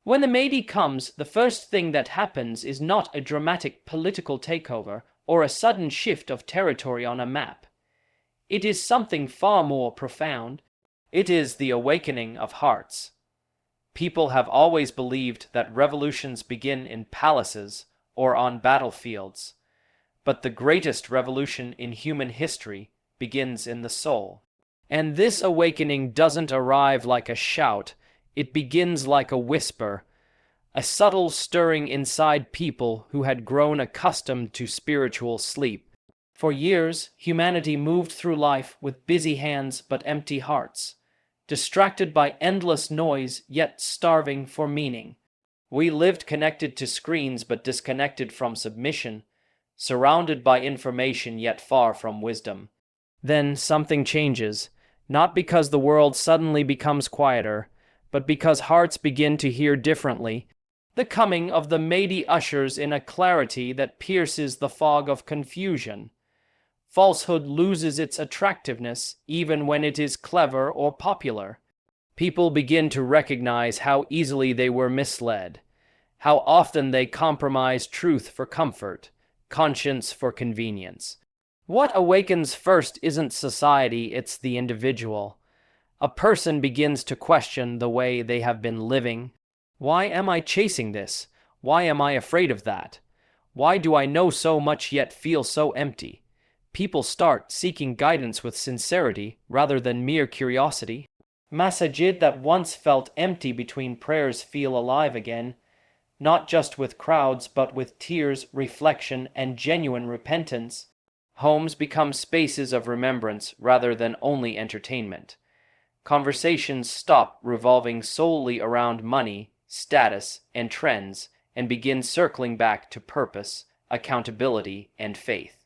When the Mahdi comes, the first thing that happens is not a dramatic political takeover or a sudden shift of territory on a map. It is something far more profound. It is the awakening of hearts. People have always believed that revolutions begin in palaces or on battlefields, but the greatest revolution in human history begins in the soul. And this awakening doesn't arrive like a shout, it begins like a whisper, a subtle stirring inside people who had grown accustomed to spiritual sleep. For years, humanity moved through life with busy hands but empty hearts, distracted by endless noise yet starving for meaning. We lived connected to screens but disconnected from submission, surrounded by information yet far from wisdom. Then something changes, not because the world suddenly becomes quieter, but because hearts begin to hear differently. The coming of the Mahdi ushers in a clarity that pierces the fog of confusion. Falsehood loses its attractiveness even when it is clever or popular. People begin to recognize how easily they were misled, how often they compromised truth for comfort, conscience for convenience. What awakens first isn't society, it's the individual. A person begins to question the way they have been living. Why am I chasing this? Why am I afraid of that? Why do I know so much yet feel so empty? People start seeking guidance with sincerity rather than mere curiosity. Masajid that once felt empty between prayers feel alive again, not just with crowds but with tears, reflection, and genuine repentance. Homes become spaces of remembrance rather than only entertainment. Conversations stop revolving solely around money, status, and trends and begin circling back to purpose, accountability, and faith.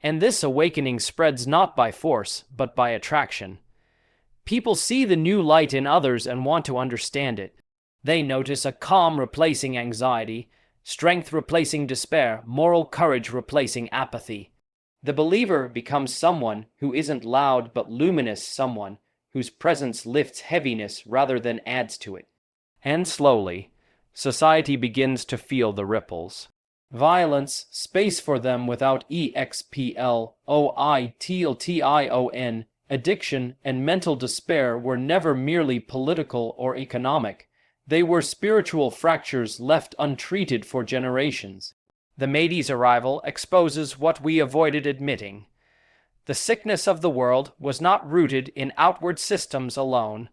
And this awakening spreads not by force, but by attraction. People see the new light in others and want to understand it. They notice a calm replacing anxiety, strength replacing despair, moral courage replacing apathy. The believer becomes someone who isn't loud but luminous, someone whose presence lifts heaviness rather than adds to it. And slowly, society begins to feel the ripples. Violence, space for them without exploitation, addiction, and mental despair were never merely political or economic. They were spiritual fractures left untreated for generations. The Mahdi's arrival exposes what we avoided admitting. The sickness of the world was not rooted in outward systems alone,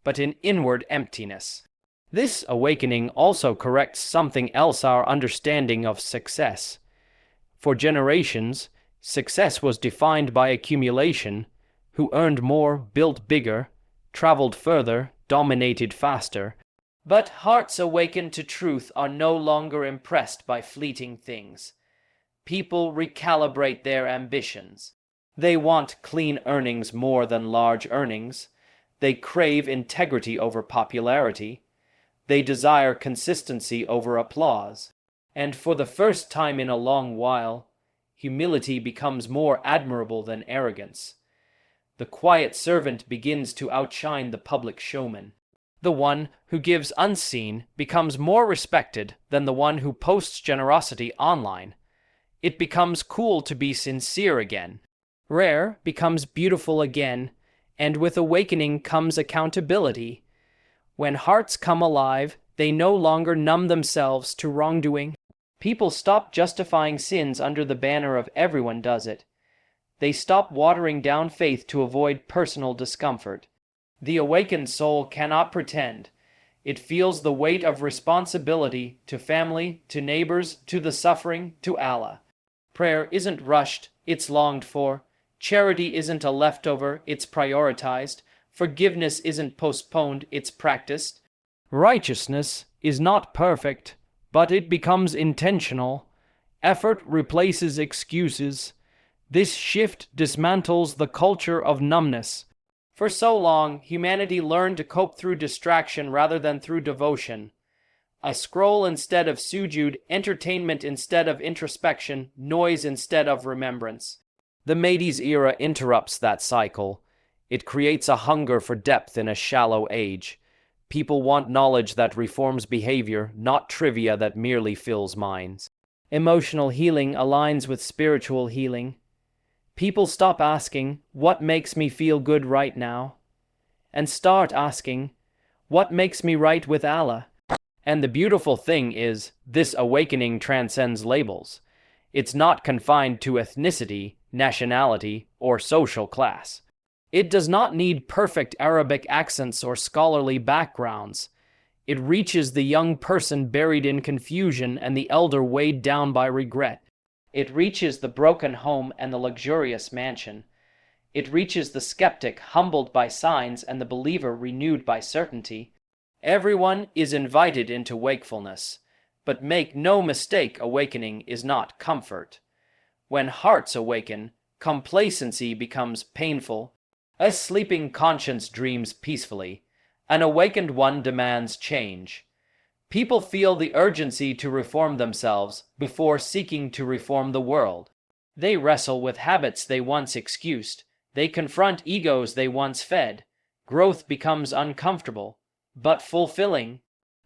but in inward emptiness. This awakening also corrects something else: our understanding of success. For generations, success was defined by accumulation: who earned more, built bigger, traveled further, dominated faster. But hearts awakened to truth are no longer impressed by fleeting things. People recalibrate their ambitions. They want clean earnings more than large earnings. They crave integrity over popularity. They desire consistency over applause. And for the first time in a long while, humility becomes more admirable than arrogance. The quiet servant begins to outshine the public showman. The one who gives unseen becomes more respected than the one who posts generosity online. It becomes cool to be sincere again. Rare becomes beautiful again, and with awakening comes accountability. When hearts come alive, they no longer numb themselves to wrongdoing. People stop justifying sins under the banner of everyone does it. They stop watering down faith to avoid personal discomfort. The awakened soul cannot pretend. It feels the weight of responsibility to family, to neighbors, to the suffering, to Allah. Prayer isn't rushed, it's longed for. Charity isn't a leftover, it's prioritized. Forgiveness isn't postponed, it's practiced. Righteousness is not perfect, but it becomes intentional. Effort replaces excuses. This shift dismantles the culture of numbness. For so long, humanity learned to cope through distraction rather than through devotion. A scroll instead of sujud, entertainment instead of introspection, noise instead of remembrance. The Mahdi's era interrupts that cycle. It creates a hunger for depth in a shallow age. People want knowledge that reforms behavior, not trivia that merely fills minds. Emotional healing aligns with spiritual healing. People stop asking, "What makes me feel good right now?" and start asking, "What makes me right with Allah?" And the beautiful thing is, this awakening transcends labels. It's not confined to ethnicity, nationality, or social class. It does not need perfect Arabic accents or scholarly backgrounds. It reaches the young person buried in confusion and the elder weighed down by regret. It reaches the broken home and the luxurious mansion. It reaches the skeptic humbled by signs and the believer renewed by certainty. Everyone is invited into wakefulness, but make no mistake, awakening is not comfort. When hearts awaken, complacency becomes painful. A sleeping conscience dreams peacefully. An awakened one demands change. People feel the urgency to reform themselves before seeking to reform the world. They wrestle with habits they once excused. They confront egos they once fed. Growth becomes uncomfortable, but fulfilling.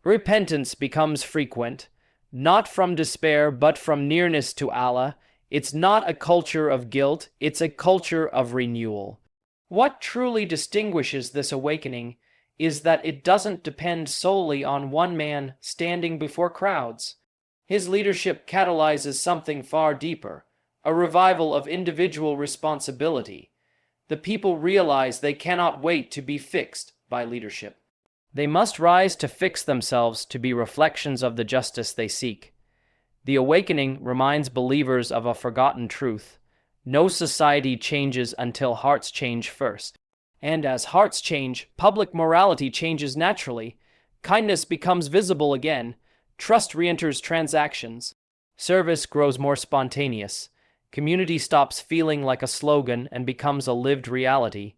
Repentance becomes frequent, not from despair, but from nearness to Allah. It's not a culture of guilt, it's a culture of renewal. What truly distinguishes this awakening is that it doesn't depend solely on one man standing before crowds. His leadership catalyzes something far deeper, a revival of individual responsibility. The people realize they cannot wait to be fixed by leadership. They must rise to fix themselves to be reflections of the justice they seek. The awakening reminds believers of a forgotten truth. No society changes until hearts change first. And as hearts change, public morality changes naturally. Kindness becomes visible again. Trust re-enters transactions. Service grows more spontaneous. Community stops feeling like a slogan and becomes a lived reality.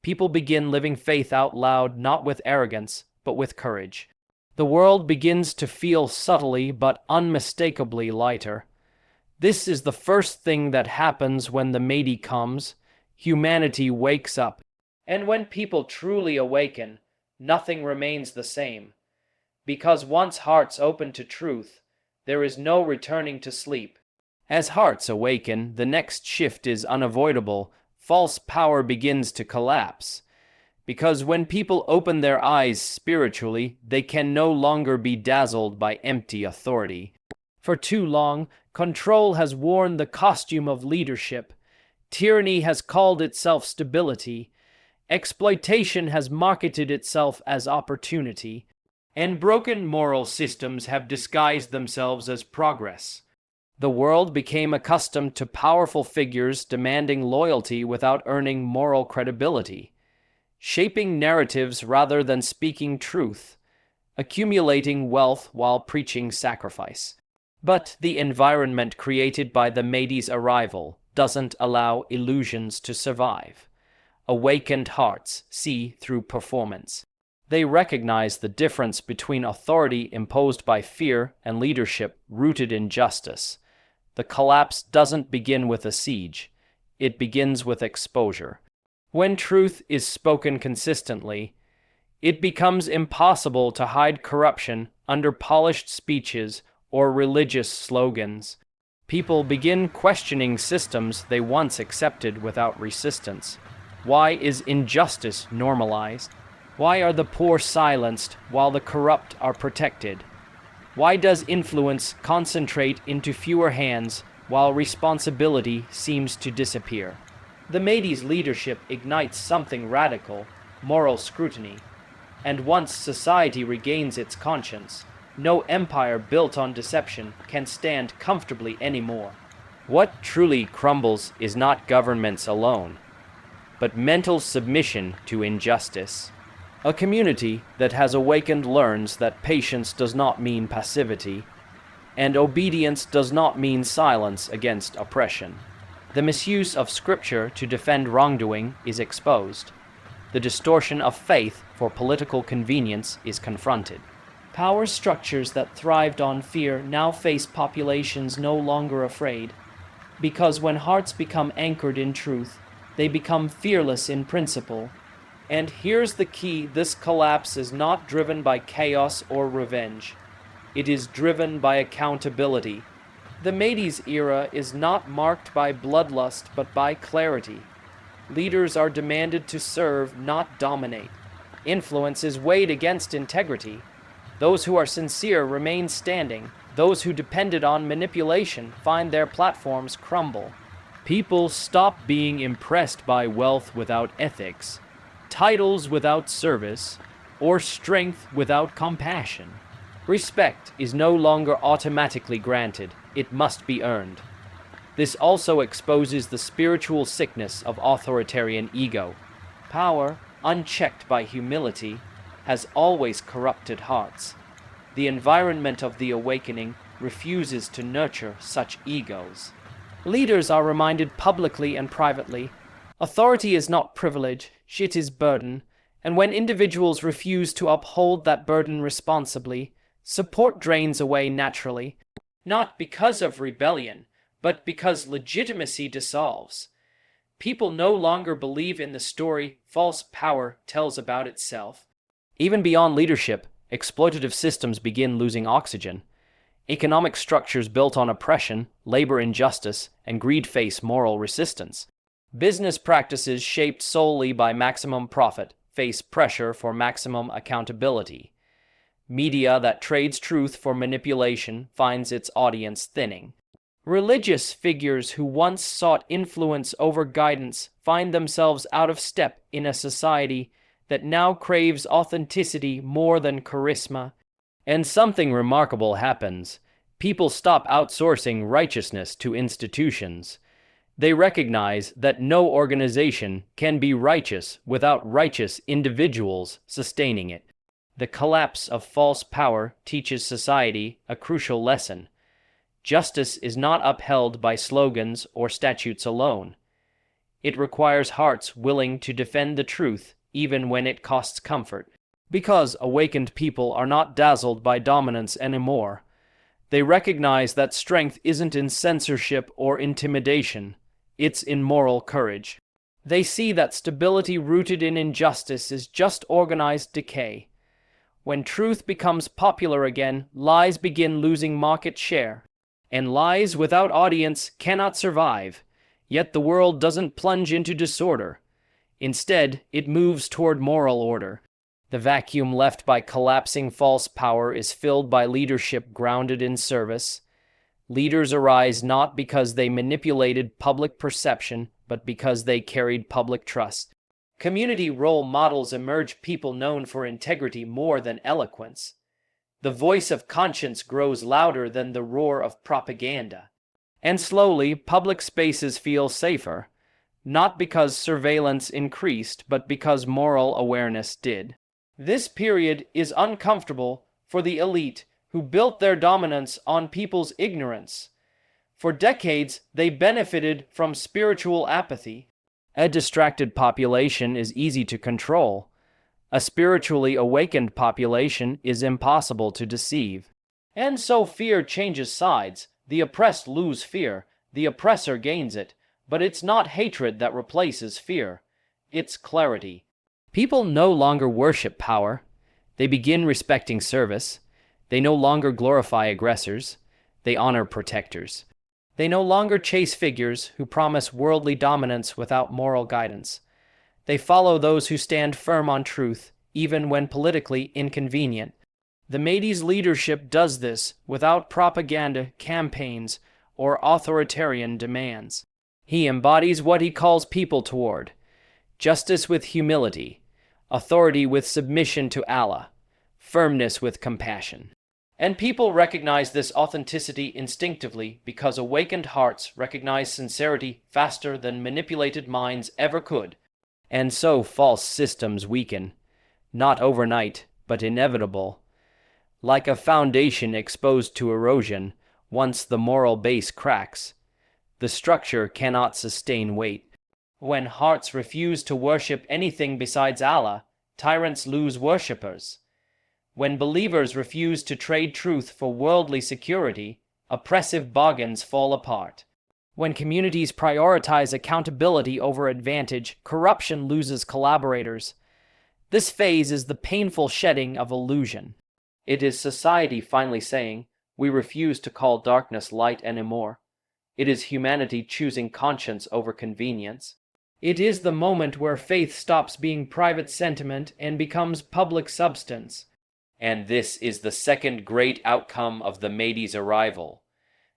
People begin living faith out loud, not with arrogance, but with courage. The world begins to feel subtly but unmistakably lighter. This is the first thing that happens when the Mahdi comes. Humanity wakes up. And when people truly awaken, nothing remains the same. Because once hearts open to truth, there is no returning to sleep. As hearts awaken, the next shift is unavoidable. False power begins to collapse. Because when people open their eyes spiritually, they can no longer be dazzled by empty authority. For too long, control has worn the costume of leadership. Tyranny has called itself stability. Exploitation has marketed itself as opportunity. And broken moral systems have disguised themselves as progress. The world became accustomed to powerful figures demanding loyalty without earning moral credibility, shaping narratives rather than speaking truth, accumulating wealth while preaching sacrifice. But the environment created by the Mahdi's arrival doesn't allow illusions to survive. Awakened hearts see through performance. They recognize the difference between authority imposed by fear and leadership rooted in justice. The collapse doesn't begin with a siege. It begins with exposure. When truth is spoken consistently, it becomes impossible to hide corruption under polished speeches or religious slogans. People begin questioning systems they once accepted without resistance. Why is injustice normalized? Why are the poor silenced while the corrupt are protected? Why does influence concentrate into fewer hands while responsibility seems to disappear? The Mahdi's leadership ignites something radical, moral scrutiny. And once society regains its conscience, no empire built on deception can stand comfortably anymore. What truly crumbles is not governments alone, but mental submission to injustice. A community that has awakened learns that patience does not mean passivity, and obedience does not mean silence against oppression. The misuse of scripture to defend wrongdoing is exposed. The distortion of faith for political convenience is confronted. Power structures that thrived on fear now face populations no longer afraid, because when hearts become anchored in truth, they become fearless in principle. And here's the key: this collapse is not driven by chaos or revenge. It is driven by accountability. The Mahdi's era is not marked by bloodlust but by clarity. Leaders are demanded to serve, not dominate. Influence is weighed against integrity. Those who are sincere remain standing. Those who depended on manipulation find their platforms crumble. People stop being impressed by wealth without ethics, titles without service, or strength without compassion. Respect is no longer automatically granted, it must be earned. This also exposes the spiritual sickness of authoritarian ego. Power, unchecked by humility, has always corrupted hearts. The environment of the awakening refuses to nurture such egos. Leaders are reminded publicly and privately, authority is not privilege, it is burden, and when individuals refuse to uphold that burden responsibly, support drains away naturally, not because of rebellion, but because legitimacy dissolves. People no longer believe in the story false power tells about itself. Even beyond leadership, exploitative systems begin losing oxygen. Economic structures built on oppression, labor injustice, and greed face moral resistance. Business practices shaped solely by maximum profit face pressure for maximum accountability. Media that trades truth for manipulation finds its audience thinning. Religious figures who once sought influence over guidance find themselves out of step in a society that now craves authenticity more than charisma. And something remarkable happens. People stop outsourcing righteousness to institutions. They recognize that no organization can be righteous without righteous individuals sustaining it. The collapse of false power teaches society a crucial lesson. Justice is not upheld by slogans or statutes alone. It requires hearts willing to defend the truth even when it costs comfort. Because awakened people are not dazzled by dominance anymore. They recognize that strength isn't in censorship or intimidation, it's in moral courage. They see that stability rooted in injustice is just organized decay. When truth becomes popular again, lies begin losing market share. And lies without audience cannot survive. Yet the world doesn't plunge into disorder. Instead, it moves toward moral order. The vacuum left by collapsing false power is filled by leadership grounded in service. Leaders arise not because they manipulated public perception, but because they carried public trust. Community role models emerge, people known for integrity more than eloquence. The voice of conscience grows louder than the roar of propaganda. And slowly, public spaces feel safer, not because surveillance increased, but because moral awareness did. This period is uncomfortable for the elite who built their dominance on people's ignorance. For decades, they benefited from spiritual apathy. A distracted population is easy to control. A spiritually awakened population is impossible to deceive. And so fear changes sides. The oppressed lose fear. The oppressor gains it. But it's not hatred that replaces fear. It's clarity. People no longer worship power. They begin respecting service. They no longer glorify aggressors. They honor protectors. They no longer chase figures who promise worldly dominance without moral guidance. They follow those who stand firm on truth, even when politically inconvenient. The Mahdi's leadership does this without propaganda campaigns or authoritarian demands. He embodies what he calls people toward: justice with humility, authority with submission to Allah, firmness with compassion. And people recognize this authenticity instinctively because awakened hearts recognize sincerity faster than manipulated minds ever could. And so false systems weaken, not overnight, but inevitable. Like a foundation exposed to erosion, once the moral base cracks, the structure cannot sustain weight. When hearts refuse to worship anything besides Allah, tyrants lose worshippers. When believers refuse to trade truth for worldly security, oppressive bargains fall apart. When communities prioritize accountability over advantage, corruption loses collaborators. This phase is the painful shedding of illusion. It is society finally saying, "We refuse to call darkness light anymore." It is humanity choosing conscience over convenience. It is the moment where faith stops being private sentiment and becomes public substance. And this is the second great outcome of the Mahdi's arrival: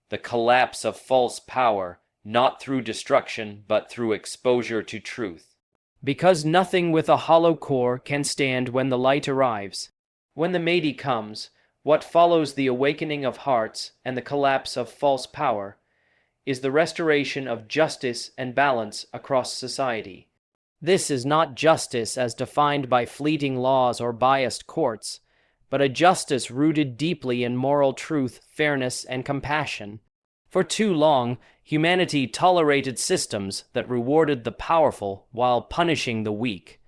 the collapse of false power, not through destruction but through exposure to truth. Because nothing with a hollow core can stand when the light arrives. When the Mahdi comes, what follows the awakening of hearts and the collapse of false power is the restoration of justice and balance across society. This is not justice as defined by fleeting laws or biased courts, but a justice rooted deeply in moral truth, fairness, and compassion. For too long, humanity tolerated systems that rewarded the powerful while punishing the weak.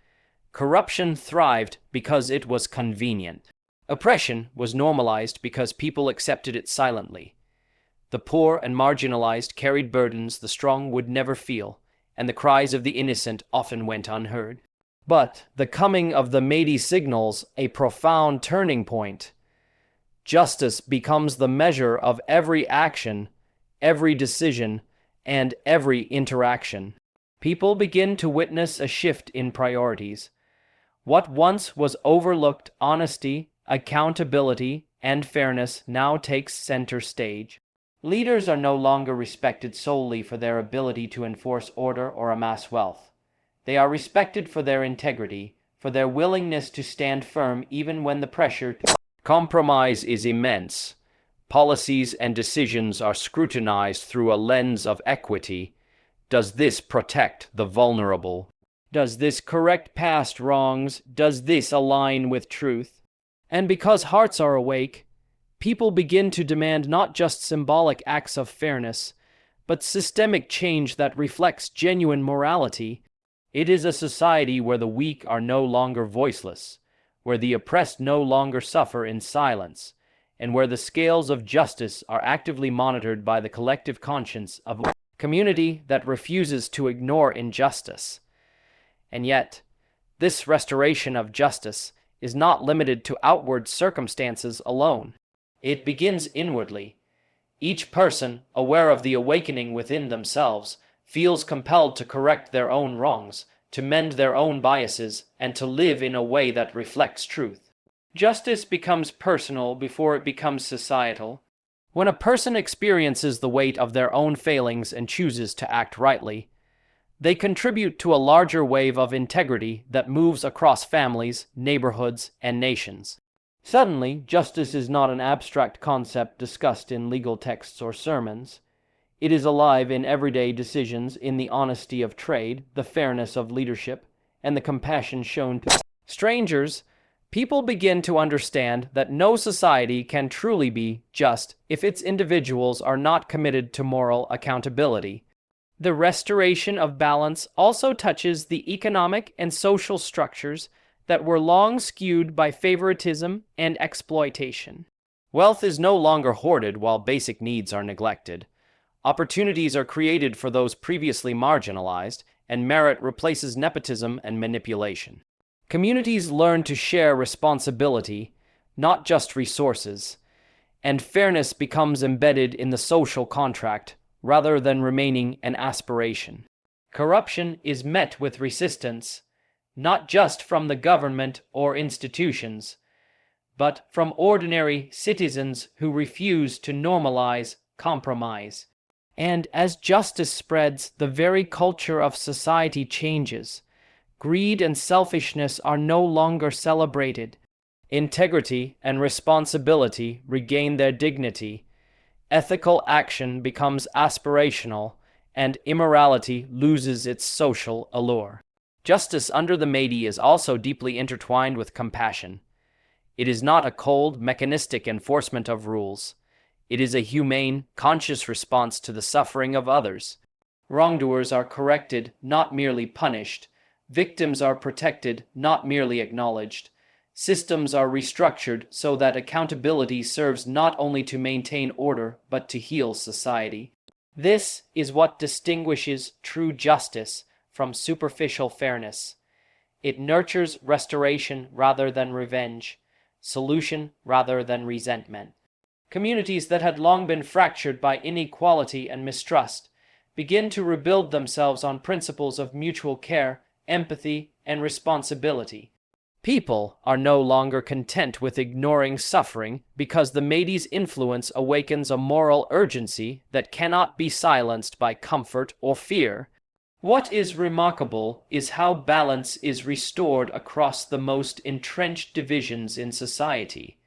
Corruption thrived because it was convenient. Oppression was normalized because people accepted it silently. The poor and marginalized carried burdens the strong would never feel, and the cries of the innocent often went unheard. But the coming of the Mahdi signals a profound turning point. Justice becomes the measure of every action, every decision, and every interaction. People begin to witness a shift in priorities. What once was overlooked, honesty, accountability, and fairness, now takes center stage. Leaders are no longer respected solely for their ability to enforce order or amass wealth. They are respected for their integrity, for their willingness to stand firm even when the pressure to compromise is immense. Policies and decisions are scrutinized through a lens of equity. Does this protect the vulnerable? Does this correct past wrongs? Does this align with truth? And because hearts are awake, people begin to demand not just symbolic acts of fairness, but systemic change that reflects genuine morality. It is a society where the weak are no longer voiceless, where the oppressed no longer suffer in silence, and where the scales of justice are actively monitored by the collective conscience of a community that refuses to ignore injustice. And yet, this restoration of justice is not limited to outward circumstances alone. It begins inwardly. Each person, aware of the awakening within themselves, feels compelled to correct their own wrongs, to mend their own biases, and to live in a way that reflects truth. Justice becomes personal before it becomes societal. When a person experiences the weight of their own failings and chooses to act rightly, they contribute to a larger wave of integrity that moves across families, neighborhoods, and nations. Suddenly, justice is not an abstract concept discussed in legal texts or sermons. It is alive in everyday decisions, in the honesty of trade, the fairness of leadership, and the compassion shown to strangers. People begin to understand that no society can truly be just if its individuals are not committed to moral accountability. The restoration of balance also touches the economic and social structures that were long skewed by favoritism and exploitation. Wealth is no longer hoarded while basic needs are neglected. Opportunities are created for those previously marginalized, and merit replaces nepotism and manipulation. Communities learn to share responsibility, not just resources, and fairness becomes embedded in the social contract rather than remaining an aspiration. Corruption is met with resistance, not just from the government or institutions, but from ordinary citizens who refuse to normalize compromise. And as justice spreads, the very culture of society changes. Greed and selfishness are no longer celebrated. Integrity and responsibility regain their dignity. Ethical action becomes aspirational, and immorality loses its social allure. Justice under the Mahdi is also deeply intertwined with compassion. It is not a cold, mechanistic enforcement of rules. It is a humane, conscious response to the suffering of others. Wrongdoers are corrected, not merely punished. Victims are protected, not merely acknowledged. Systems are restructured so that accountability serves not only to maintain order, but to heal society. This is what distinguishes true justice from superficial fairness. It nurtures restoration rather than revenge, solution rather than resentment. Communities that had long been fractured by inequality and mistrust begin to rebuild themselves on principles of mutual care, empathy, and responsibility. People are no longer content with ignoring suffering because the Mahdi's influence awakens a moral urgency that cannot be silenced by comfort or fear. What is remarkable is how balance is restored across the most entrenched divisions in society.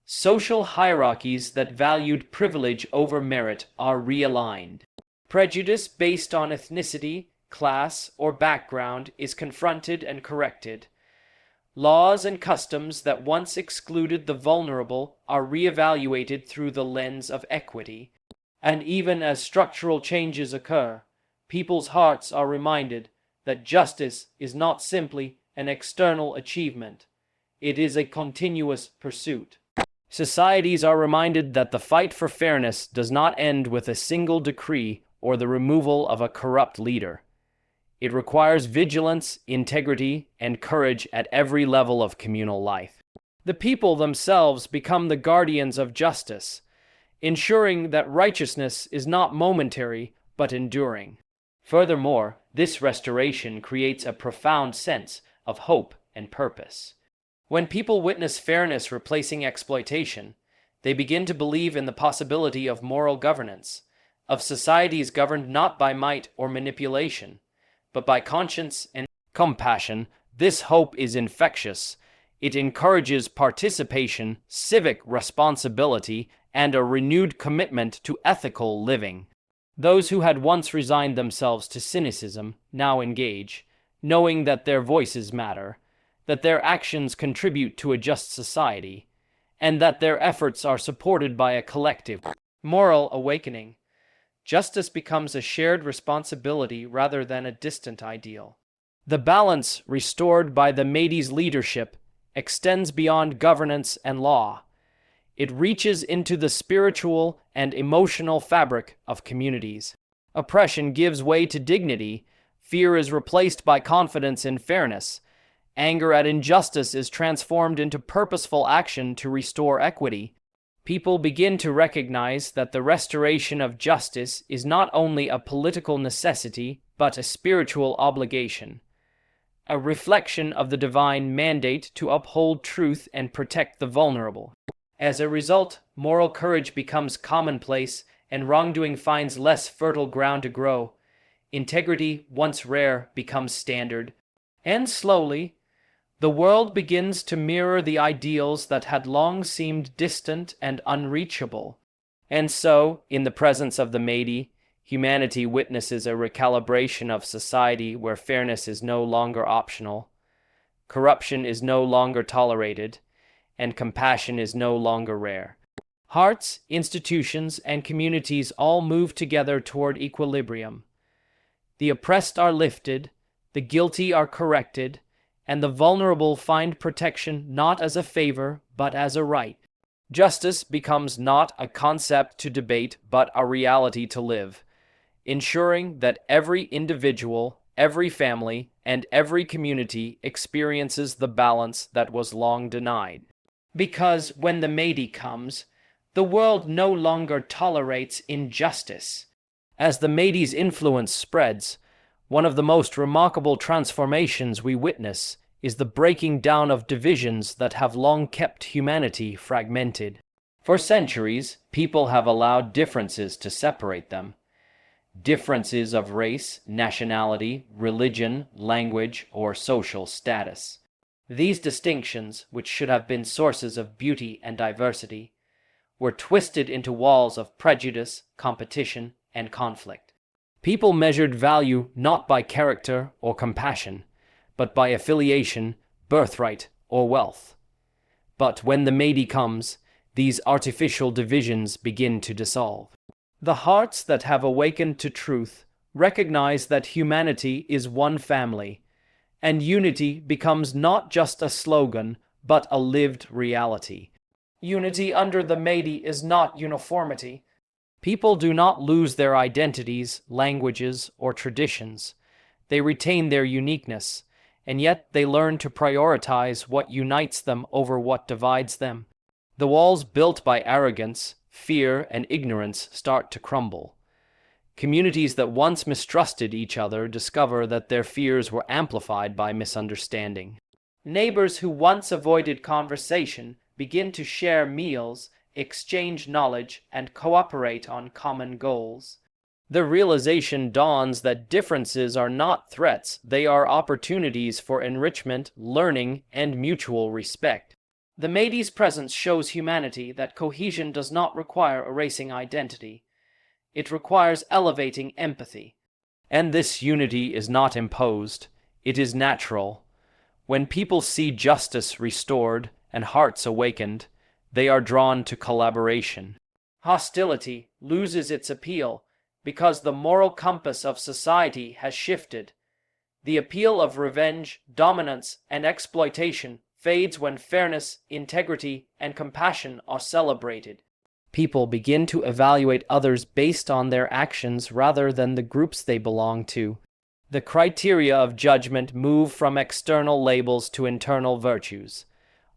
Social hierarchies that valued privilege over merit are realigned. Prejudice based on ethnicity, class, or background is confronted and corrected. Laws and customs that once excluded the vulnerable are reevaluated through the lens of equity. And even as structural changes occur, people's hearts are reminded that justice is not simply an external achievement, it is a continuous pursuit. Societies are reminded that the fight for fairness does not end with a single decree or the removal of a corrupt leader. It requires vigilance, integrity, and courage at every level of communal life. The people themselves become the guardians of justice, ensuring that righteousness is not momentary but enduring. Furthermore, this restoration creates a profound sense of hope and purpose. When people witness fairness replacing exploitation, they begin to believe in the possibility of moral governance, of societies governed not by might or manipulation, but by conscience and compassion. This hope is infectious. It encourages participation, civic responsibility, and a renewed commitment to ethical living. Those who had once resigned themselves to cynicism now engage, knowing that their voices matter, that their actions contribute to a just society, and that their efforts are supported by a collective moral awakening. Justice becomes a shared responsibility rather than a distant ideal. The balance restored by the Mahdi's leadership extends beyond governance and law. It reaches into the spiritual and emotional fabric of communities. Oppression gives way to dignity, fear is replaced by confidence in fairness, anger at injustice is transformed into purposeful action to restore equity. People begin to recognize that the restoration of justice is not only a political necessity, but a spiritual obligation, a reflection of the divine mandate to uphold truth and protect the vulnerable. As a result, moral courage becomes commonplace and wrongdoing finds less fertile ground to grow. Integrity, once rare, becomes standard. And slowly, the world begins to mirror the ideals that had long seemed distant and unreachable. And so, in the presence of the Mahdi, humanity witnesses a recalibration of society where fairness is no longer optional, corruption is no longer tolerated, and compassion is no longer rare. Hearts, institutions, and communities all move together toward equilibrium. The oppressed are lifted, the guilty are corrected, and the vulnerable find protection not as a favor, but as a right. Justice becomes not a concept to debate, but a reality to live, ensuring that every individual, every family, and every community experiences the balance that was long denied. Because when the Mahdi comes, the world no longer tolerates injustice. As the Mahdi's influence spreads, one of the most remarkable transformations we witness is the breaking down of divisions that have long kept humanity fragmented. For centuries, people have allowed differences to separate them. Differences of race, nationality, religion, language, or social status. These distinctions, which should have been sources of beauty and diversity, were twisted into walls of prejudice, competition, and conflict. People measured value not by character or compassion, but by affiliation, birthright, or wealth. But when the Mahdi comes, these artificial divisions begin to dissolve. The hearts that have awakened to truth recognize that humanity is one family, and unity becomes not just a slogan, but a lived reality. Unity under the Mahdi is not uniformity. People do not lose their identities, languages, or traditions. They retain their uniqueness, and yet they learn to prioritize what unites them over what divides them. The walls built by arrogance, fear, and ignorance start to crumble. Communities that once mistrusted each other discover that their fears were amplified by misunderstanding. Neighbors who once avoided conversation begin to share meals, exchange knowledge, and cooperate on common goals. The realization dawns that differences are not threats, they are opportunities for enrichment, learning, and mutual respect. The Mahdi's presence shows humanity that cohesion does not require erasing identity. It requires elevating empathy. And this unity is not imposed, it is natural. When people see justice restored and hearts awakened, they are drawn to collaboration. Hostility loses its appeal because the moral compass of society has shifted. The appeal of revenge, dominance, and exploitation fades when fairness, integrity, and compassion are celebrated. People begin to evaluate others based on their actions rather than the groups they belong to. The criteria of judgment move from external labels to internal virtues: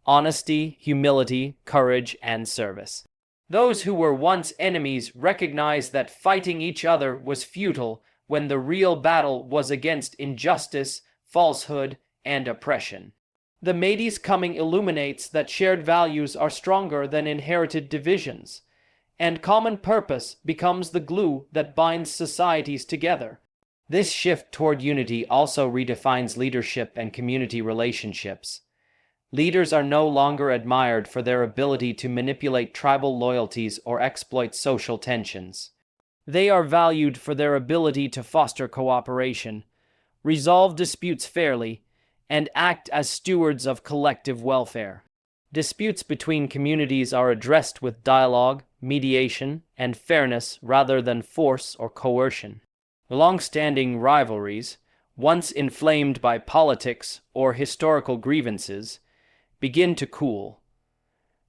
honesty, humility, courage, and service. Those who were once enemies recognize that fighting each other was futile when the real battle was against injustice, falsehood, and oppression. The Mahdi's coming illuminates that shared values are stronger than inherited divisions, and common purpose becomes the glue that binds societies together. This shift toward unity also redefines leadership and community relationships. Leaders are no longer admired for their ability to manipulate tribal loyalties or exploit social tensions. They are valued for their ability to foster cooperation, resolve disputes fairly, and act as stewards of collective welfare. Disputes between communities are addressed with dialogue, mediation, and fairness rather than force or coercion. Long-standing rivalries, once inflamed by politics or historical grievances, begin to cool.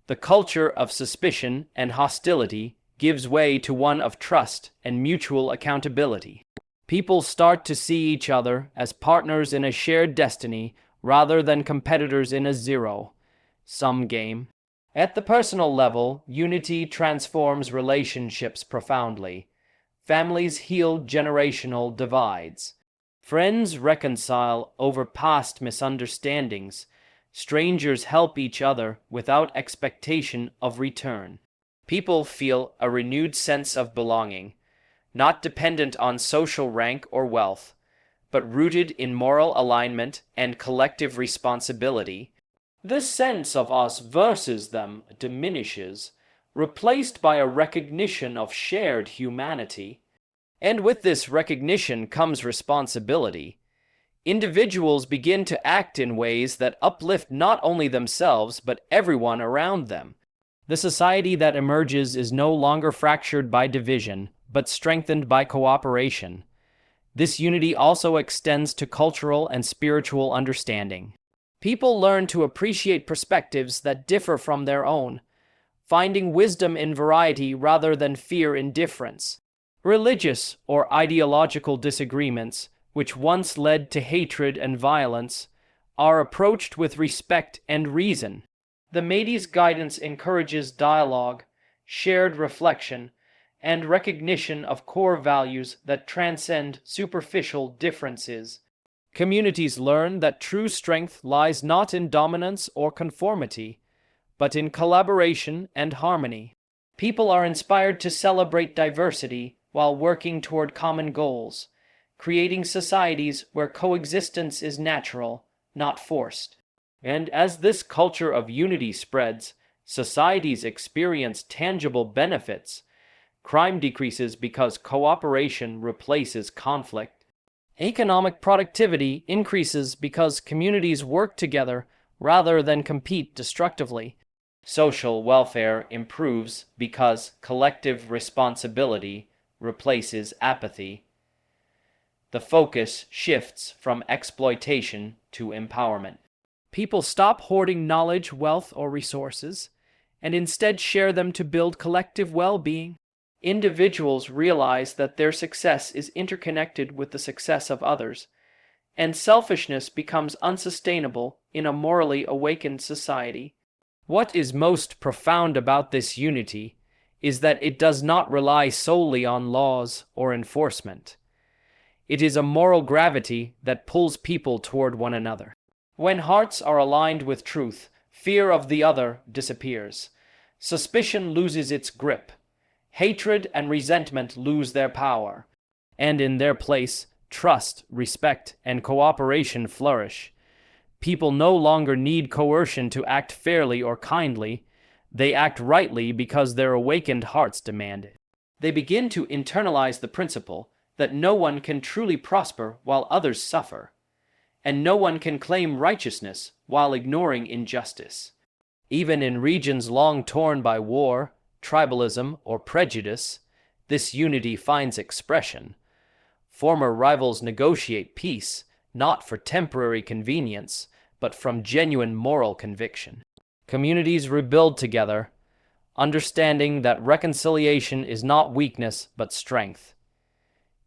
The culture of suspicion and hostility gives way to one of trust and mutual accountability. People start to see each other as partners in a shared destiny rather than competitors in a zero-sum game. At the personal level, unity transforms relationships profoundly. Families heal generational divides. Friends reconcile over past misunderstandings. Strangers help each other without expectation of return. People feel a renewed sense of belonging, not dependent on social rank or wealth, but rooted in moral alignment and collective responsibility. This sense of us versus them diminishes, replaced by a recognition of shared humanity. And with this recognition comes responsibility. Individuals begin to act in ways that uplift not only themselves but everyone around them. The society that emerges is no longer fractured by division, but strengthened by cooperation. This unity also extends to cultural and spiritual understanding. People learn to appreciate perspectives that differ from their own, finding wisdom in variety rather than fear in difference. Religious or ideological disagreements, which once led to hatred and violence, are approached with respect and reason. The Mahdi's guidance encourages dialogue, shared reflection, and recognition of core values that transcend superficial differences. Communities learn that true strength lies not in dominance or conformity, but in collaboration and harmony. People are inspired to celebrate diversity while working toward common goals, creating societies where coexistence is natural, not forced. And as this culture of unity spreads, societies experience tangible benefits. Crime decreases because cooperation replaces conflict. Economic productivity increases because communities work together rather than compete destructively. Social welfare improves because collective responsibility replaces apathy. The focus shifts from exploitation to empowerment. People stop hoarding knowledge, wealth, or resources, and instead share them to build collective well-being. Individuals realize that their success is interconnected with the success of others, and selfishness becomes unsustainable in a morally awakened society. What is most profound about this unity is that it does not rely solely on laws or enforcement. It is a moral gravity that pulls people toward one another. When hearts are aligned with truth, fear of the other disappears. Suspicion loses its grip. Hatred and resentment lose their power. And in their place, trust, respect, and cooperation flourish. People no longer need coercion to act fairly or kindly. They act rightly because their awakened hearts demand it. They begin to internalize the principle that no one can truly prosper while others suffer, and no one can claim righteousness while ignoring injustice. Even in regions long torn by war, tribalism, or prejudice, this unity finds expression. Former rivals negotiate peace, not for temporary convenience, but from genuine moral conviction. Communities rebuild together, understanding that reconciliation is not weakness but strength.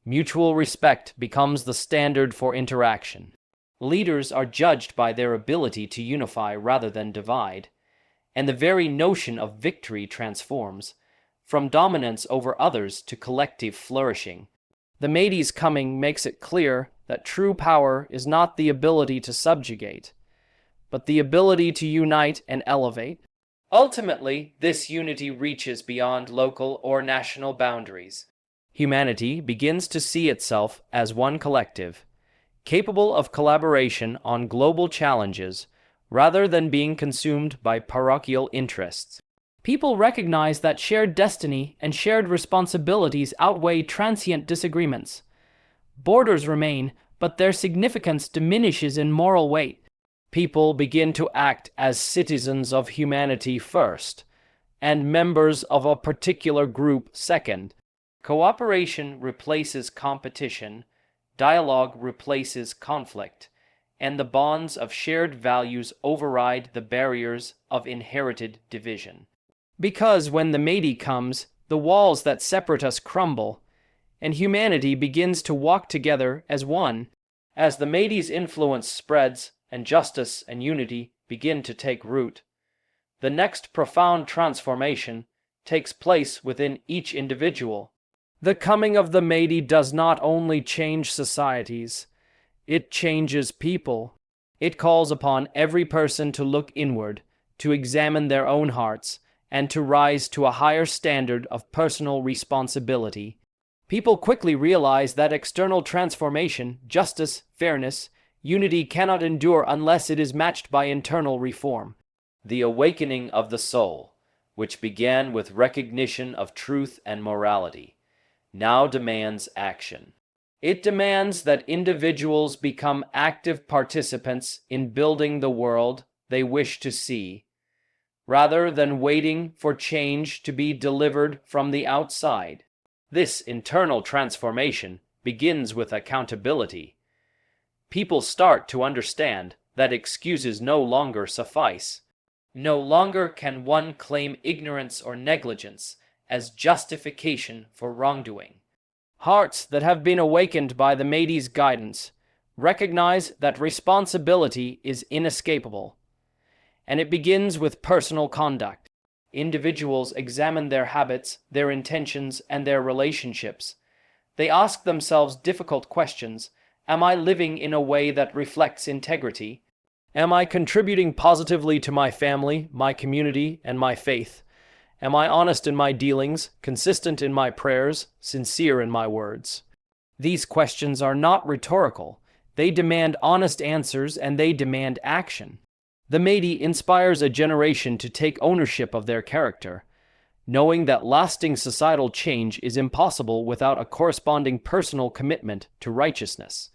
Mutual respect becomes the standard for interaction. Leaders are judged by their ability to unify rather than divide, and the very notion of victory transforms, from dominance over others to collective flourishing. The Mahdi's coming makes it clear that true power is not the ability to subjugate, but the ability to unite and elevate. Ultimately, this unity reaches beyond local or national boundaries. Humanity begins to see itself as one collective, capable of collaboration on global challenges rather than being consumed by parochial interests. People recognize that shared destiny and shared responsibilities outweigh transient disagreements. Borders remain, but their significance diminishes in moral weight. People begin to act as citizens of humanity first, and members of a particular group second. Cooperation replaces competition, dialogue replaces conflict, and the bonds of shared values override the barriers of inherited division. Because when the Mahdi comes, the walls that separate us crumble, and humanity begins to walk together as one. As the Mahdi's influence spreads and justice and unity begin to take root, the next profound transformation takes place within each individual. The coming of the Mahdi does not only change societies, it changes people. It calls upon every person to look inward, to examine their own hearts, and to rise to a higher standard of personal responsibility. People quickly realize that external transformation, justice, fairness, unity cannot endure unless it is matched by internal reform. The awakening of the soul, which began with recognition of truth and morality, now demands action. It demands that individuals become active participants in building the world they wish to see, rather than waiting for change to be delivered from the outside. This internal transformation begins with accountability. People start to understand that excuses no longer suffice. No longer can one claim ignorance or negligence as justification for wrongdoing. Hearts that have been awakened by the Mahdi's guidance recognize that responsibility is inescapable, and it begins with personal conduct. Individuals examine their habits, their intentions, and their relationships. They ask themselves difficult questions. Am I living in a way that reflects integrity? Am I contributing positively to my family, my community, and my faith? Am I honest in my dealings, consistent in my prayers, sincere in my words? These questions are not rhetorical. They demand honest answers and they demand action. The Mahdi inspires a generation to take ownership of their character, knowing that lasting societal change is impossible without a corresponding personal commitment to righteousness.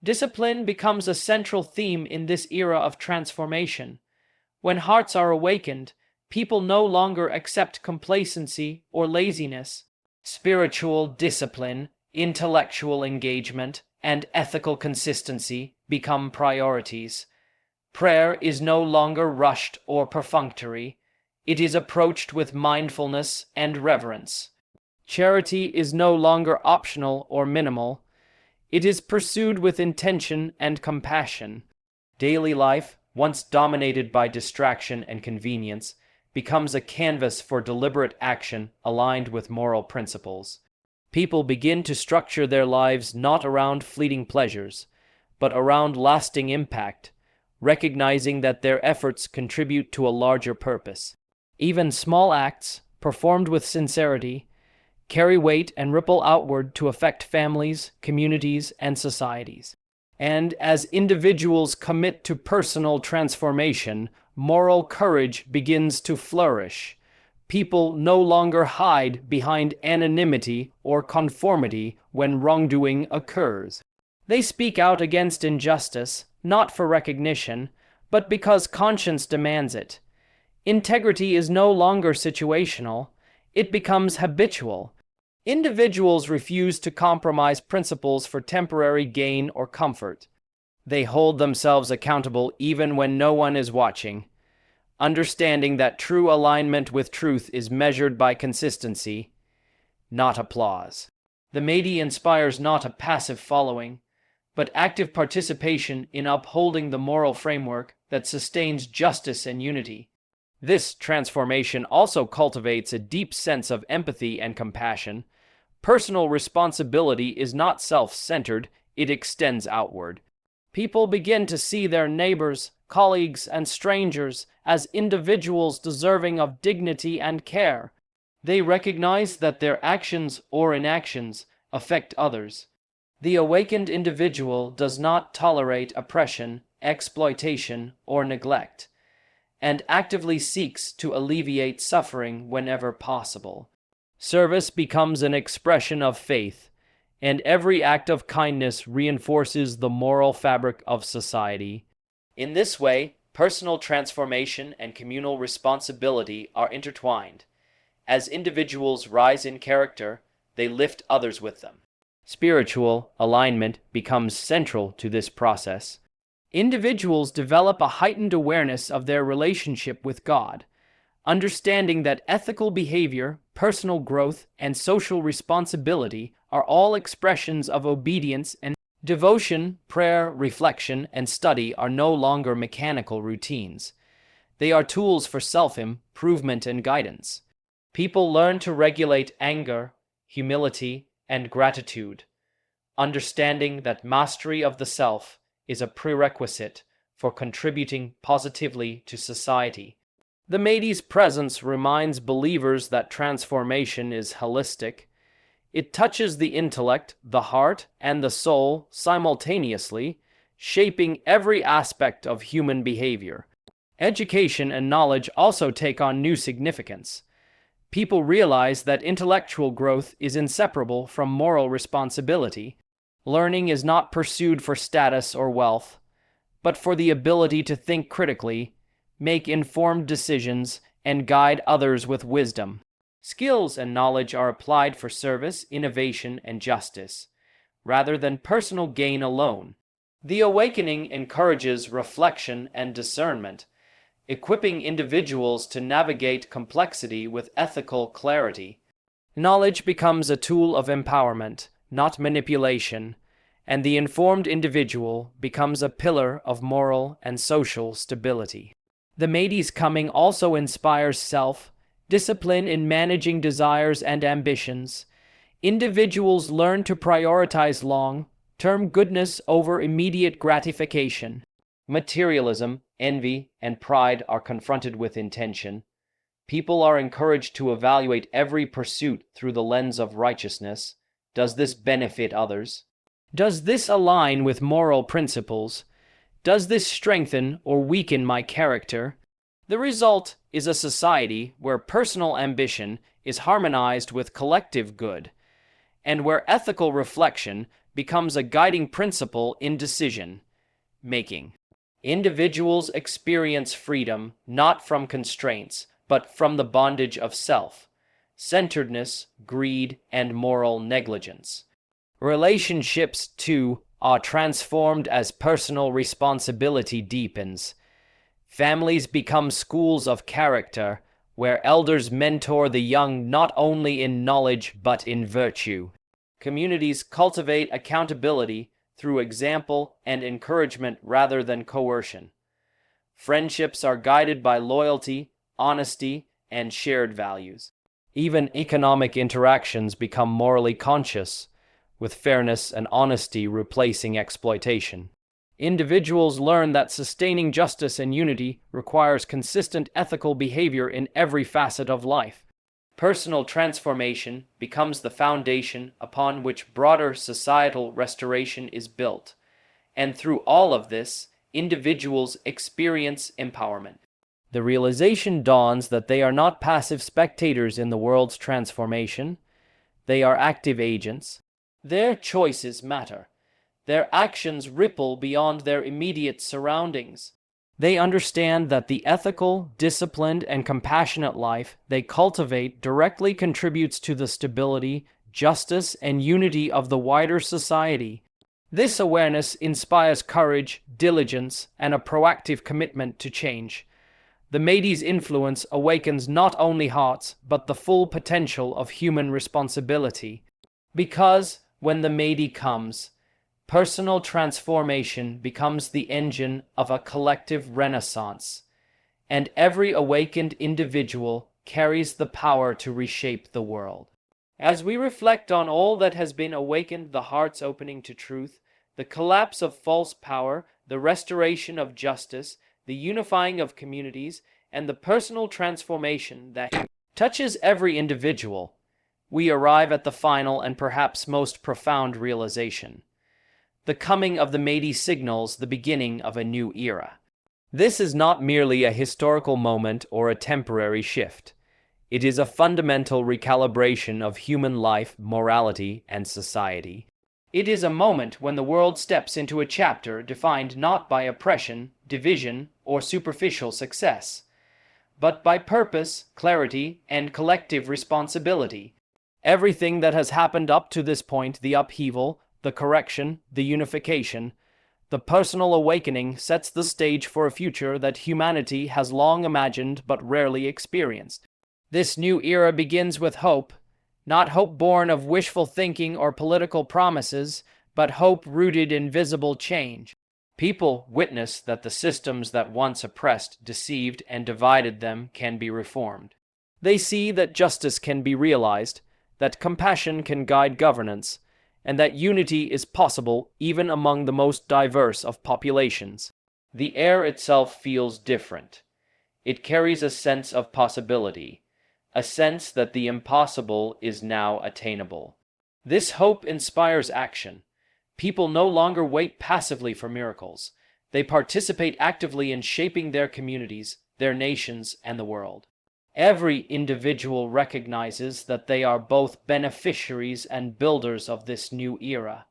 Discipline becomes a central theme in this era of transformation. When hearts are awakened, people no longer accept complacency or laziness. Spiritual discipline, intellectual engagement, and ethical consistency become priorities. Prayer is no longer rushed or perfunctory. It is approached with mindfulness and reverence. Charity is no longer optional or minimal. It is pursued with intention and compassion. Daily life, once dominated by distraction and convenience, becomes a canvas for deliberate action aligned with moral principles. People begin to structure their lives not around fleeting pleasures, but around lasting impact, recognizing that their efforts contribute to a larger purpose. Even small acts, performed with sincerity, carry weight and ripple outward to affect families, communities, and societies. And as individuals commit to personal transformation, moral courage begins to flourish. People no longer hide behind anonymity or conformity when wrongdoing occurs. They speak out against injustice, not for recognition, but because conscience demands it. Integrity is no longer situational, it becomes habitual. Individuals refuse to compromise principles for temporary gain or comfort. They hold themselves accountable even when no one is watching, understanding that true alignment with truth is measured by consistency, not applause. The Mahdi inspires not a passive following, but active participation in upholding the moral framework that sustains justice and unity. This transformation also cultivates a deep sense of empathy and compassion. Personal responsibility is not self-centered, it extends outward. People begin to see their neighbors, colleagues, and strangers as individuals deserving of dignity and care. They recognize that their actions or inactions affect others. The awakened individual does not tolerate oppression, exploitation, or neglect, and actively seeks to alleviate suffering whenever possible. Service becomes an expression of faith, and every act of kindness reinforces the moral fabric of society. In this way, personal transformation and communal responsibility are intertwined. As individuals rise in character, they lift others with them. Spiritual alignment becomes central to this process. Individuals develop a heightened awareness of their relationship with God, understanding that ethical behavior, personal growth, and social responsibility are all expressions of obedience and devotion. Prayer, reflection, and study are no longer mechanical routines. They are tools for self-improvement and guidance. People learn to regulate anger, humility, and gratitude, understanding that mastery of the self is a prerequisite for contributing positively to society. The Mahdi's presence reminds believers that transformation is holistic. It touches the intellect, the heart, and the soul simultaneously, shaping every aspect of human behavior. Education and knowledge also take on new significance. People realize that intellectual growth is inseparable from moral responsibility. Learning is not pursued for status or wealth, but for the ability to think critically, make informed decisions, and guide others with wisdom. Skills and knowledge are applied for service, innovation, and justice, rather than personal gain alone. The awakening encourages reflection and discernment, equipping individuals to navigate complexity with ethical clarity. Knowledge becomes a tool of empowerment, not manipulation, and the informed individual becomes a pillar of moral and social stability. The Mahdi's coming also inspires self-discipline in managing desires and ambitions. Individuals learn to prioritize long-term goodness over immediate gratification. Materialism, envy, and pride are confronted with intention. People are encouraged to evaluate every pursuit through the lens of righteousness. Does this benefit others? Does this align with moral principles? Does this strengthen or weaken my character? The result is a society where personal ambition is harmonized with collective good, and where ethical reflection becomes a guiding principle in decision-making. Individuals experience freedom not from constraints, but from the bondage of self-centeredness, greed, and moral negligence. Relationships, too, are transformed as personal responsibility deepens. Families become schools of character, where elders mentor the young not only in knowledge but in virtue. Communities cultivate accountability through example and encouragement rather than coercion. Friendships are guided by loyalty, honesty, and shared values. Even economic interactions become morally conscious, with fairness and honesty replacing exploitation. Individuals learn that sustaining justice and unity requires consistent ethical behavior in every facet of life. Personal transformation becomes the foundation upon which broader societal restoration is built, and through all of this, individuals experience empowerment. The realization dawns that they are not passive spectators in the world's transformation, they are active agents. Their choices matter. Their actions ripple beyond their immediate surroundings. They understand that the ethical, disciplined, and compassionate life they cultivate directly contributes to the stability, justice, and unity of the wider society. This awareness inspires courage, diligence, and a proactive commitment to change. The Mahdi's influence awakens not only hearts, but the full potential of human responsibility. Because, when the Mahdi comes, personal transformation becomes the engine of a collective renaissance, and every awakened individual carries the power to reshape the world. As we reflect on all that has been awakened, the heart's opening to truth, the collapse of false power, the restoration of justice, the unifying of communities, and the personal transformation that touches every individual, we arrive at the final and perhaps most profound realization. The coming of the Mahdi signals the beginning of a new era. This is not merely a historical moment or a temporary shift. It is a fundamental recalibration of human life, morality, and society. It is a moment when the world steps into a chapter defined not by oppression, division, or superficial success, but by purpose, clarity, and collective responsibility. Everything that has happened up to this point, the upheaval, the correction, the unification, the personal awakening, sets the stage for a future that humanity has long imagined but rarely experienced. This new era begins with hope, not hope born of wishful thinking or political promises, but hope rooted in visible change. People witness that the systems that once oppressed, deceived, and divided them can be reformed. They see that justice can be realized, that compassion can guide governance, and that unity is possible even among the most diverse of populations. The air itself feels different. It carries a sense of possibility, a sense that the impossible is now attainable. This hope inspires action. People no longer wait passively for miracles. They participate actively in shaping their communities, their nations, and the world. Every individual recognizes that they are both beneficiaries and builders of this new era,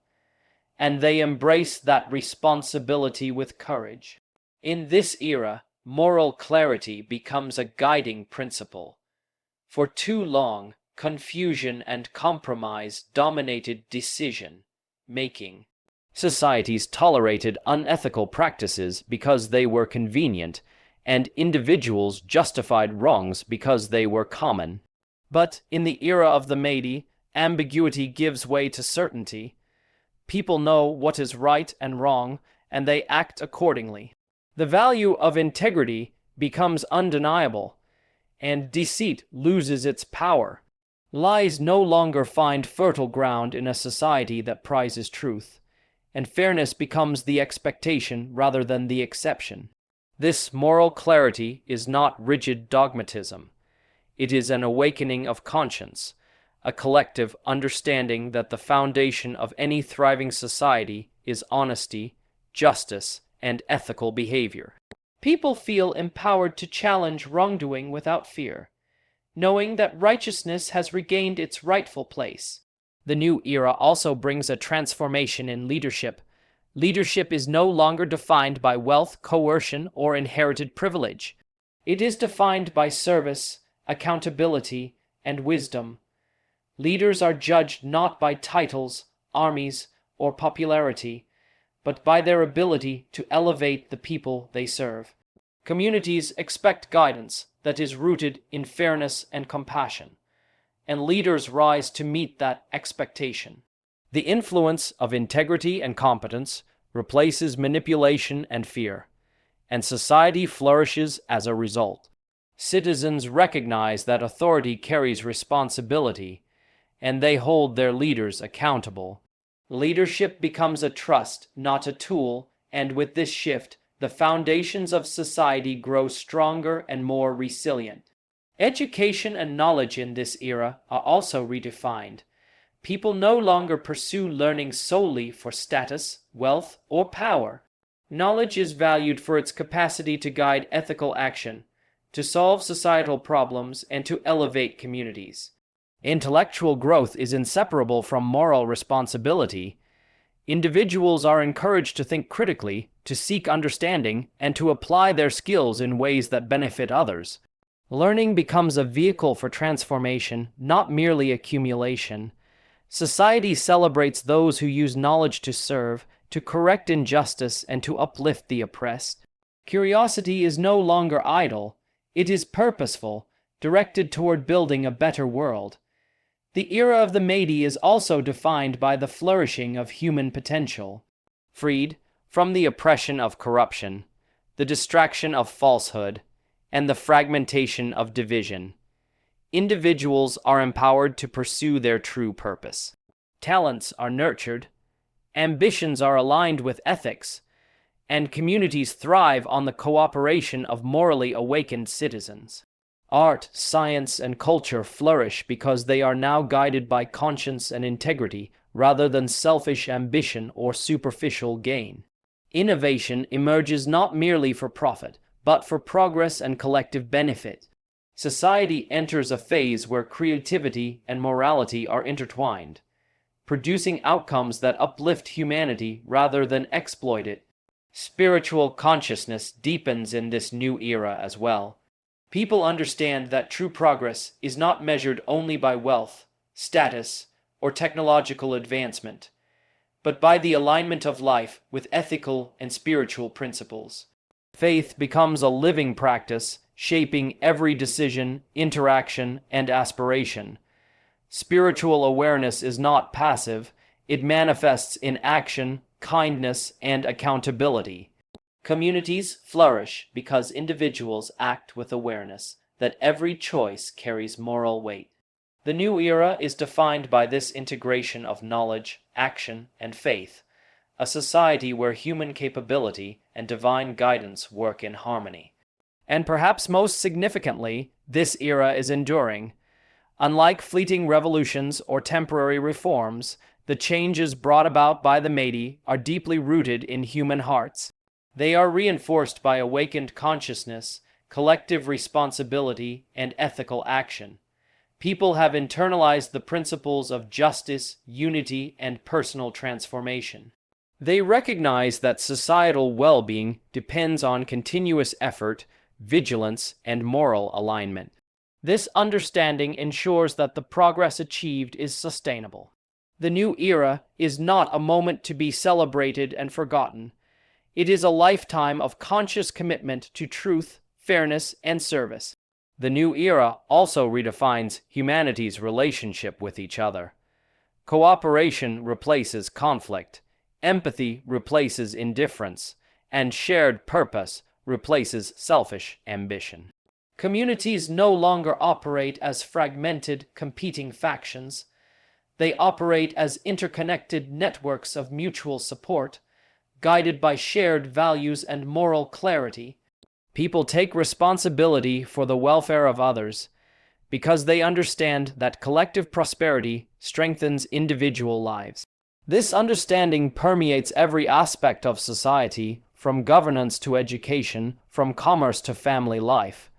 and they embrace that responsibility with courage. In this era, moral clarity becomes a guiding principle. For too long, confusion and compromise dominated decision-making. Societies tolerated unethical practices because they were convenient, and individuals justified wrongs because they were common. But in the era of the Mahdi, ambiguity gives way to certainty. People know what is right and wrong, and they act accordingly. The value of integrity becomes undeniable, and deceit loses its power. Lies no longer find fertile ground in a society that prizes truth, and fairness becomes the expectation rather than the exception. This moral clarity is not rigid dogmatism. It is an awakening of conscience, a collective understanding that the foundation of any thriving society is honesty, justice, and ethical behavior. People feel empowered to challenge wrongdoing without fear, knowing that righteousness has regained its rightful place. The new era also brings a transformation in leadership. Leadership is no longer defined by wealth, coercion, or inherited privilege. It is defined by service, accountability, and wisdom. Leaders are judged not by titles, armies, or popularity, but by their ability to elevate the people they serve. Communities expect guidance that is rooted in fairness and compassion, and leaders rise to meet that expectation. The influence of integrity and competence replaces manipulation and fear, and society flourishes as a result. Citizens recognize that authority carries responsibility, and they hold their leaders accountable. Leadership becomes a trust, not a tool, and with this shift, the foundations of society grow stronger and more resilient. Education and knowledge in this era are also redefined. People no longer pursue learning solely for status, wealth, or power. Knowledge is valued for its capacity to guide ethical action, to solve societal problems, and to elevate communities. Intellectual growth is inseparable from moral responsibility. Individuals are encouraged to think critically, to seek understanding, and to apply their skills in ways that benefit others. Learning becomes a vehicle for transformation, not merely accumulation. Society celebrates those who use knowledge to serve, to correct injustice, and to uplift the oppressed. Curiosity is no longer idle. It is purposeful, directed toward building a better world. The era of the Mahdi is also defined by the flourishing of human potential. Freed from the oppression of corruption, the distraction of falsehood, and the fragmentation of division, individuals are empowered to pursue their true purpose. Talents are nurtured, ambitions are aligned with ethics, and communities thrive on the cooperation of morally awakened citizens. Art, science, and culture flourish because they are now guided by conscience and integrity rather than selfish ambition or superficial gain. Innovation emerges not merely for profit, but for progress and collective benefit. Society enters a phase where creativity and morality are intertwined, producing outcomes that uplift humanity rather than exploit it. Spiritual consciousness deepens in this new era as well. People understand that true progress is not measured only by wealth, status, or technological advancement, but by the alignment of life with ethical and spiritual principles. Faith becomes a living practice, shaping every decision, interaction, and aspiration. Spiritual awareness is not passive, it manifests in action, kindness, and accountability. Communities flourish because individuals act with awareness that every choice carries moral weight. The new era is defined by this integration of knowledge, action, and faith, a society where human capability and divine guidance work in harmony. And perhaps most significantly, this era is enduring. Unlike fleeting revolutions or temporary reforms, the changes brought about by the Mahdi are deeply rooted in human hearts. They are reinforced by awakened consciousness, collective responsibility, and ethical action. People have internalized the principles of justice, unity, and personal transformation. They recognize that societal well-being depends on continuous effort, vigilance, and moral alignment. This understanding ensures that the progress achieved is sustainable. The new era is not a moment to be celebrated and forgotten. It is a lifetime of conscious commitment to truth, fairness, and service. The new era also redefines humanity's relationship with each other. Cooperation replaces conflict, empathy replaces indifference, and shared purpose replaces selfish ambition. Communities no longer operate as fragmented, competing factions. They operate as interconnected networks of mutual support, guided by shared values and moral clarity. People take responsibility for the welfare of others because they understand that collective prosperity strengthens individual lives. This understanding permeates every aspect of society, from governance to education, from commerce to family life,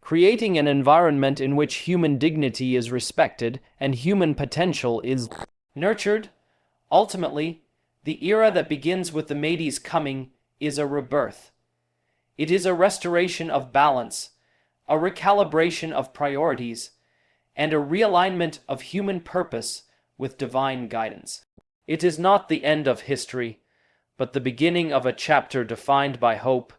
creating an environment in which human dignity is respected and human potential is nurtured. Ultimately, the era that begins with the Mahdi's coming is a rebirth. It is a restoration of balance, a recalibration of priorities, and a realignment of human purpose with divine guidance. It is not the end of history, but the beginning of a chapter defined by hope,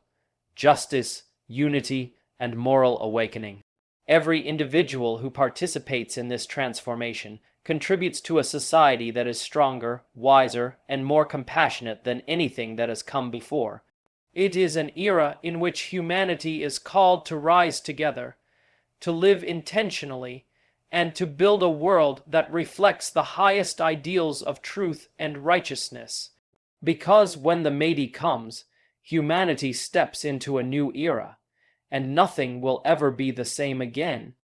justice, unity, and moral awakening. Every individual who participates in this transformation contributes to a society that is stronger, wiser, and more compassionate than anything that has come before. It is an era in which humanity is called to rise together, to live intentionally, and to build a world that reflects the highest ideals of truth and righteousness. Because when the Mahdi comes, humanity steps into a new era, and nothing will ever be the same again.